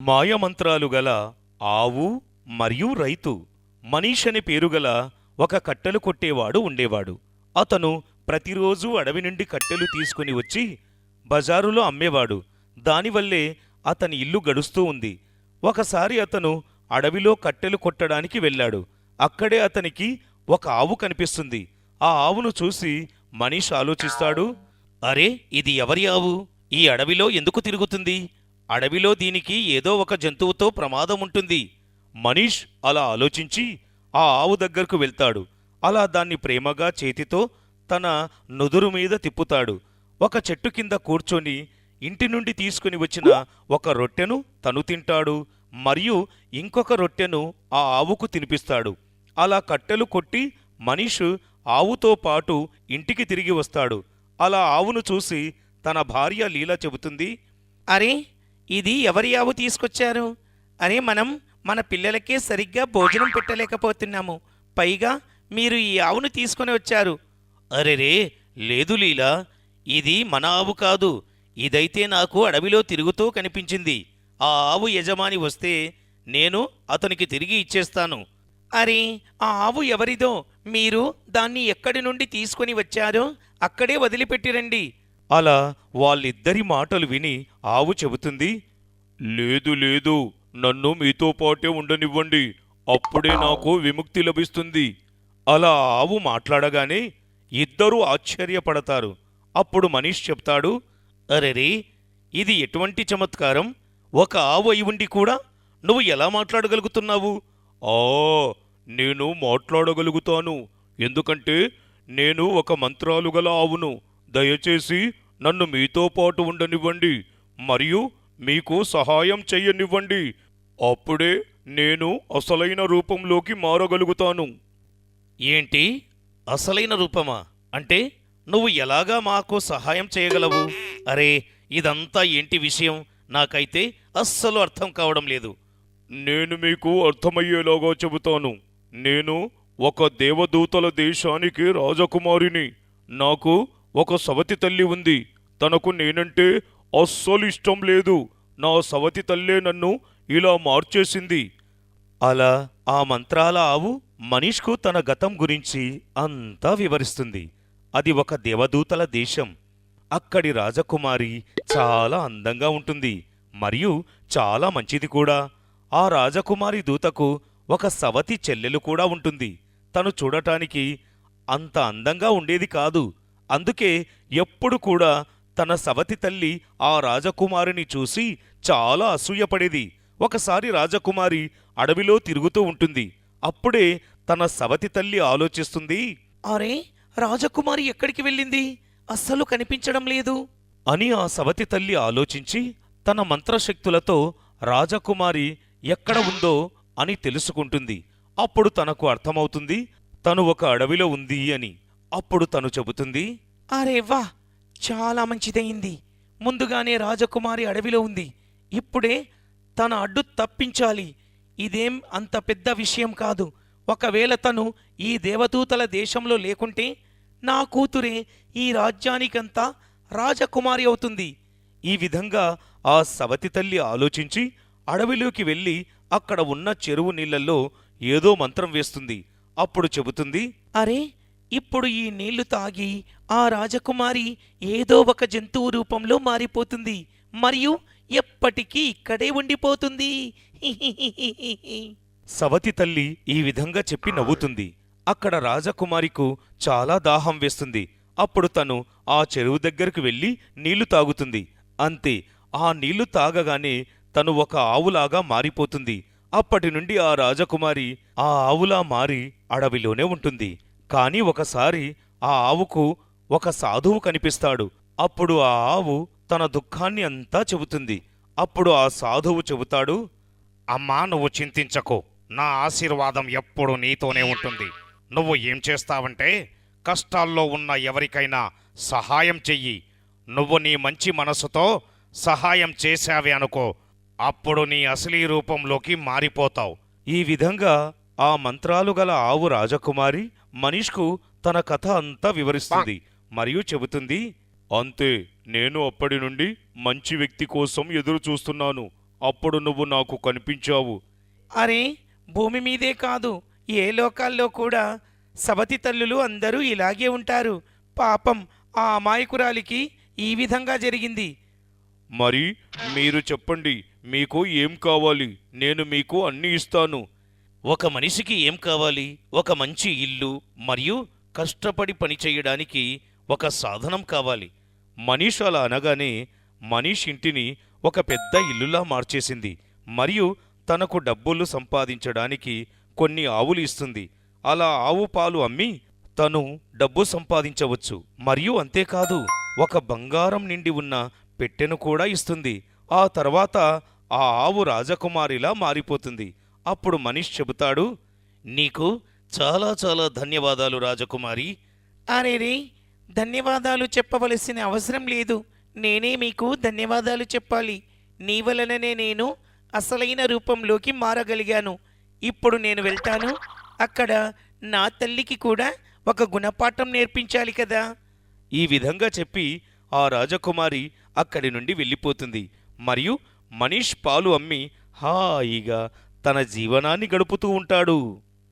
మాయమంత్రాలు గల ఆవు మరియు రైతు. మనీష్ అని పేరుగల ఒక కట్టెలు కొట్టేవాడు ఉండేవాడు. అతను ప్రతిరోజూ అడవి నుండి కట్టెలు తీసుకుని వచ్చి బజారులో అమ్మేవాడు. దానివల్లే అతని ఇల్లు గడుస్తూ ఉంది. ఒకసారి అతను అడవిలో కట్టెలు కొట్టడానికి వెళ్ళాడు. అక్కడే అతనికి ఒక ఆవు కనిపిస్తుంది. ఆ ఆవును చూసి మనీష్ ఆలోచిస్తాడు, అరే, ఇది ఎవరి ఆవు? ఈ అడవిలో ఎందుకు తిరుగుతుంది? అడవిలో దీనికి ఏదో ఒక జంతువుతో ప్రమాదం ఉంటుంది. మనీష్ అలా ఆలోచించి ఆ ఆవు దగ్గరకు వెళ్తాడు. అలా దాన్ని ప్రేమగా చేతితో తన నుదురు మీద తిప్పుతాడు. ఒక చెట్టు కింద కూర్చొని ఇంటి నుండి తీసుకుని వచ్చిన ఒక రొట్టెను తను తింటాడు, మరియు ఇంకొక రొట్టెను ఆ ఆవుకు తినిపిస్తాడు. అలా కట్టెలు కొట్టి మనీష్ ఆవుతో పాటు ఇంటికి తిరిగి వస్తాడు. అలా ఆవును చూసి తన భార్య లీలా చెబుతుంది, అరే, ఇది ఎవరి ఆవు తీసుకొచ్చారు? అరే, మనం మన పిల్లలకే సరిగ్గా భోజనం పెట్టలేకపోతున్నాము, పైగా మీరు ఈ ఆవును తీసుకొని వచ్చారు. అరెరే, లేదు లీలా, ఇది మన ఆవు కాదు. ఇదైతే నాకు అడవిలో తిరుగుతూ కనిపించింది. ఆ ఆవు యజమాని వస్తే నేను అతనికి తిరిగి ఇచ్చేస్తాను. అరే, ఆ ఆవు ఎవరిదో? మీరు దాన్ని ఎక్కడి నుండి తీసుకొని వచ్చారో అక్కడే వదిలిపెట్టిరండి. అలా వాళ్ళిద్దరి మాటలు విని ఆవు చెబుతుంది, లేదు లేదు, నన్ను మీతో పాటే ఉండనివ్వండి, అప్పుడే నాకు విముక్తి లభిస్తుంది. అలా ఆవు మాట్లాడగానే ఇద్దరూ ఆశ్చర్యపడతారు. అప్పుడు మనీష్ చెప్తాడు, అరెరే, ఇది ఎటువంటి చమత్కారం! ఒక ఆవు అయి ఉండి కూడా నువ్వు ఎలా మాట్లాడగలుగుతున్నావు? ఆ, నేను మాట్లాడగలుగుతాను, ఎందుకంటే నేను ఒక మంత్రాలు గల ఆవును. దయచేసి నన్ను మీతో పాటు ఉండనివ్వండి, మరియు మీకు సహాయం చెయ్యనివ్వండి. అప్పుడే నేను అసలైన రూపంలోకి మారగలుగుతాను. ఏంటి, అసలైన రూపమా? అంటే నువ్వు ఎలాగా మాకు సహాయం చేయగలవు? అరే, ఇదంతా ఏంటి విషయం? నాకైతే అస్సలు అర్థం కావడం లేదు. నేను మీకు అర్థమయ్యేలాగా చెబుతాను. నేను ఒక దేవదూతల దేశానికి రాజకుమారిని. నాకు ఒక సవతి తల్లి ఉంది. తనకు నేనంటే అస్సలు ఇష్టం లేదు. నా సవతి తల్లే నన్ను ఇలా మార్చేసింది. అలా ఆ మంత్రాల ఆవు మనీష్కు తన గతం గురించి అంతా వివరిస్తుంది. అది ఒక దేవదూతల దేశం. అక్కడి రాజకుమారి చాలా అందంగా ఉంటుంది, మరియు చాలా మంచిది కూడా. ఆ రాజకుమారి దూతకు ఒక సవతి చెల్లెలు కూడా ఉంటుంది. తను చూడటానికి అంత అందంగా ఉండేది కాదు. అందుకే ఎప్పుడు కూడా తన సవతి తల్లి ఆ రాజకుమారిని చూసి చాలా అసూయపడేది. ఒకసారి రాజకుమారి అడవిలో తిరుగుతూ ఉంటుంది. అప్పుడే తన సవతి తల్లి ఆలోచిస్తుంది, అరే, రాజకుమారి ఎక్కడికి వెళ్ళింది? అస్సలు కనిపించడం లేదు అని. ఆ సవతి తల్లి ఆలోచించి తన మంత్రశక్తులతో రాజకుమారి ఎక్కడ ఉందో అని తెలుసుకుంటుంది. అప్పుడు తనకు అర్థమవుతుంది తను ఒక అడవిలో ఉంది అని. అప్పుడు తను చెబుతుంది, అరే వా, చాలా మంచిదయింది. ముందుగానే రాజకుమారి అడవిలో ఉంది. ఇప్పుడే తన అడ్డు తప్పించాలి. ఇదేం అంత పెద్ద విషయం కాదు. ఒకవేళ తను ఈ దేవదూతల దేశంలో లేకుంటే నా కూతురే ఈ రాజ్యానికంతా రాజకుమారి అవుతుంది. ఈ విధంగా ఆ సవతి తల్లి ఆలోచించి అడవిలోకి వెళ్ళి అక్కడ ఉన్న చెరువు నీళ్లలో ఏదో మంత్రం వేస్తుంది. అప్పుడు చెబుతుంది, అరే, ఇప్పుడు ఈ నీళ్లు తాగి ఆ రాజకుమారి ఏదో ఒక జంతువు రూపంలో మారిపోతుంది, మరియు ఎప్పటికీ ఇక్కడే ఉండిపోతుంది. సవతి తల్లి ఈ విధంగా చెప్పి నవ్వుతుంది. అక్కడ రాజకుమారికు చాలా దాహం వేస్తుంది. అప్పుడు తను ఆ చెరువు దగ్గరకు వెళ్ళి నీళ్లు తాగుతుంది. అంతే, ఆ నీళ్లు తాగగానే తను ఒక ఆవులాగా మారిపోతుంది. అప్పటి నుండి ఆ రాజకుమారి ఆ ఆవులా మారి అడవిలోనే ఉంటుంది. కాని ఒకసారి ఆ ఆవుకు ఒక సాధువు కనిపిస్తాడు. అప్పుడు ఆ ఆవు తన దుఃఖాన్ని అంతా చెబుతుంది. అప్పుడు ఆ సాధువు చెబుతాడు, అమ్మా, నువ్వు చింతించకు, నా ఆశీర్వాదం ఎప్పుడూ నీతోనే ఉంటుంది. నువ్వు ఏం చేస్తావంటే కష్టాల్లో ఉన్న ఎవరికైనా సహాయం చెయ్యి. నువ్వు నీ మంచి మనసుతో సహాయం చేశావే అనుకో, అప్పుడు నీ అసలీ రూపంలోకి మారిపోతావు. ఈ విధంగా ఆ మంత్రాలు గల ఆవు రాజకుమారి మనీష్కు తన కథ అంతా వివరిస్తుంది మరియు చెబుతుంది, అంతే, నేను అప్పటి నుండి మంచి వ్యక్తి కోసం ఎదురు చూస్తున్నాను. అప్పుడు నువ్వు నాకు కనిపించావు. అరే, భూమి మీదే కాదు, ఏ లోకాల్లో కూడా సవతి తల్లులు అందరూ ఇలాగే ఉంటారు. పాపం ఆ అమాయకురాలికి ఈ విధంగా జరిగింది. మరి మీరు చెప్పండి, మీకు ఏం కావాలి? నేను మీకు అన్నీ ఇస్తాను. ఒక మనిషికి ఏం కావాలి? ఒక మంచి ఇల్లు మరియు కష్టపడి పని చేయడానికి ఒక సాధనం కావాలి. మనీష్ అలా అనగానే మనీష్ ఇంటిని ఒక పెద్ద ఇల్లులా మార్చేసింది మరియు తనకు డబ్బులు సంపాదించడానికి కొన్ని ఆవులు ఇస్తుంది. అలా ఆవు పాలు అమ్మి తను డబ్బు సంపాదించవచ్చు. మరియు అంతేకాదు, ఒక బంగారం నిండి ఉన్న పెట్టెను కూడా ఇస్తుంది. ఆ తర్వాత ఆ ఆవు రాజకుమారిలా మారిపోతుంది. అప్పుడు మనీష్ చెబుతాడు, నీకు చాలా చాలా ధన్యవాదాలు రాజకుమారి. అరేరే, ధన్యవాదాలు చెప్పవలసిన అవసరం లేదు. నేనే మీకు ధన్యవాదాలు చెప్పాలి. నీ వలననే నేను అసలైన రూపంలోకి మారగలిగాను. ఇప్పుడు నేను వెళ్తాను. అక్కడ నా తల్లికి కూడా ఒక గుణపాఠం నేర్పించాలి కదా. ఈ విధంగా చెప్పి ఆ రాజకుమారి అక్కడి నుండి వెళ్ళిపోతుంది. మరియు మనీష్ పాలు అమ్మి హాయిగా తన జీవనాన్ని గడుపుతూ ఉంటాడు.